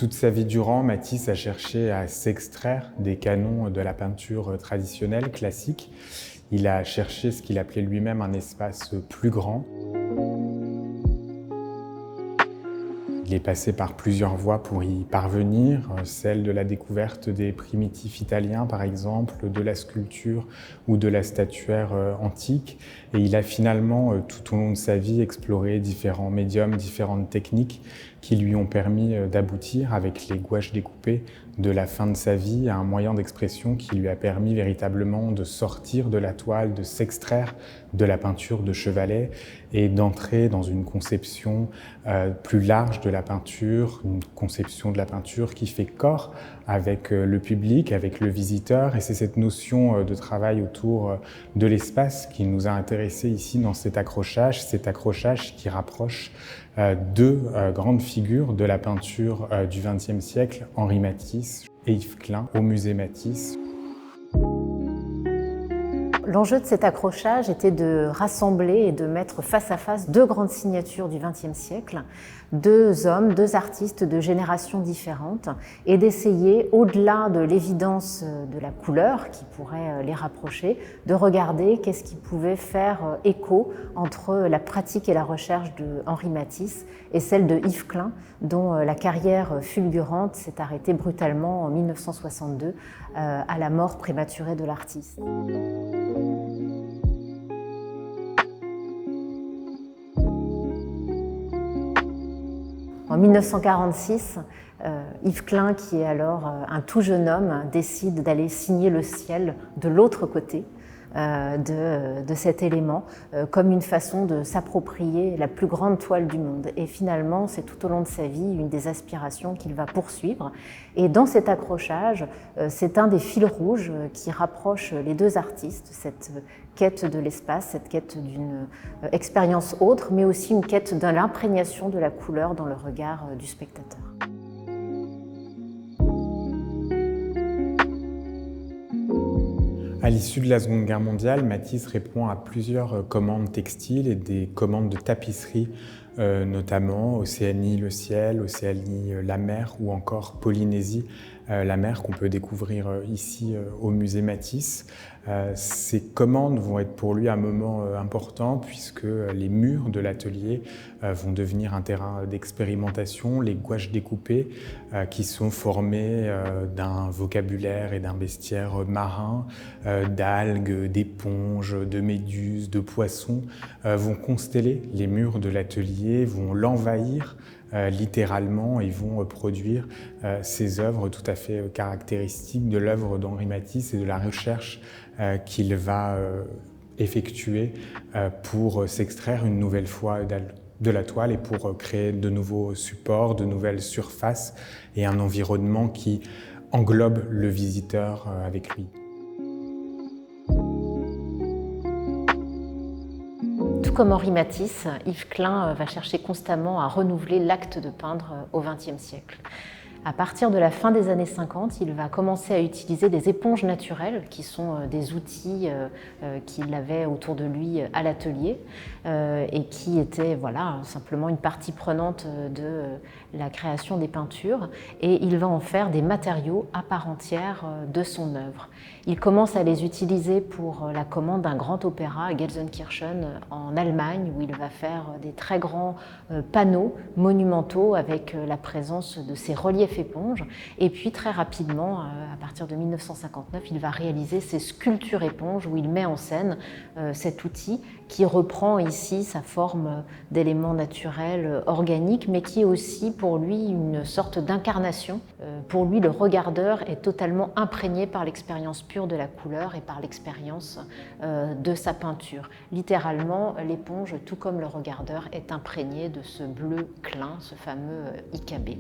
Toute sa vie durant, Matisse a cherché à s'extraire des canons de la peinture traditionnelle, classique. Il a cherché ce qu'il appelait lui-même un espace plus grand. Il est passé par plusieurs voies pour y parvenir, celle de la découverte des primitifs italiens par exemple, de la sculpture ou de la statuaire antique. Et il a finalement, tout au long de sa vie, exploré différents médiums, différentes techniques qui lui ont permis d'aboutir, avec les gouaches découpées de la fin de sa vie, à un moyen d'expression qui lui a permis véritablement de sortir de la toile, de s'extraire de la peinture de chevalet et d'entrer dans une conception plus large de la peinture, une conception de la peinture qui fait corps avec le public, avec le visiteur. Et c'est cette notion de travail autour de l'espace qui nous a intéressés ici dans cet accrochage qui rapproche deux grandes figures de la peinture du XXe siècle, Henri Matisse et Yves Klein, au musée Matisse. L'enjeu de cet accrochage était de rassembler et de mettre face à face deux grandes signatures du XXe siècle, deux hommes, deux artistes de générations différentes, et d'essayer, au-delà de l'évidence de la couleur qui pourrait les rapprocher, de regarder qu'est-ce qui pouvait faire écho entre la pratique et la recherche de Henri Matisse et celle de Yves Klein, dont la carrière fulgurante s'est arrêtée brutalement en 1962 à la mort prématurée de l'artiste. En 1946, Yves Klein, qui est alors un tout jeune homme, décide d'aller signer le ciel de l'autre côté de cet élément, comme une façon de s'approprier la plus grande toile du monde. Et finalement, c'est tout au long de sa vie une des aspirations qu'il va poursuivre. Et dans cet accrochage, c'est un des fils rouges qui rapproche les deux artistes, cette quête de l'espace, cette quête d'une expérience autre, mais aussi une quête de l'imprégnation de la couleur dans le regard du spectateur. À l'issue de la Seconde Guerre mondiale, Matisse répond à plusieurs commandes textiles et des commandes de tapisserie, notamment Océanie le ciel, Océanie la mer ou encore Polynésie la mer qu'on peut découvrir ici au musée Matisse. Ces commandes vont être pour lui un moment important puisque les murs de l'atelier vont devenir un terrain d'expérimentation, les gouaches découpées qui sont formées d'un vocabulaire et d'un bestiaire marin, d'algues, d'éponges, de méduses, de poissons, vont consteller les murs de l'atelier, vont l'envahir littéralement et vont produire ces œuvres tout à fait caractéristiques de l'œuvre d'Henri Matisse et de la recherche qu'il va effectuer pour s'extraire une nouvelle fois de la toile et pour créer de nouveaux supports, de nouvelles surfaces et un environnement qui englobe le visiteur avec lui. Tout comme Henri Matisse, Yves Klein va chercher constamment à renouveler l'acte de peindre au XXe siècle. À partir de la fin des années 50, il va commencer à utiliser des éponges naturelles, qui sont des outils qu'il avait autour de lui à l'atelier et qui étaient simplement une partie prenante de la création des peintures. Et il va en faire des matériaux à part entière de son œuvre. Il commence à les utiliser pour la commande d'un grand opéra à Gelsenkirchen en Allemagne, où il va faire des très grands panneaux monumentaux avec la présence de ces reliefs éponges. Et puis très rapidement, à partir de 1959, il va réaliser ces sculptures éponges où il met en scène cet outil qui reprend ici sa forme d'élément naturel organique, mais qui est aussi pour lui une sorte d'incarnation. Pour lui, le regardeur est totalement imprégné par l'expérience pure de la couleur et par l'expérience de sa peinture. Littéralement, l'éponge, tout comme le regardeur, est imprégné de ce bleu Klein, ce fameux IKB.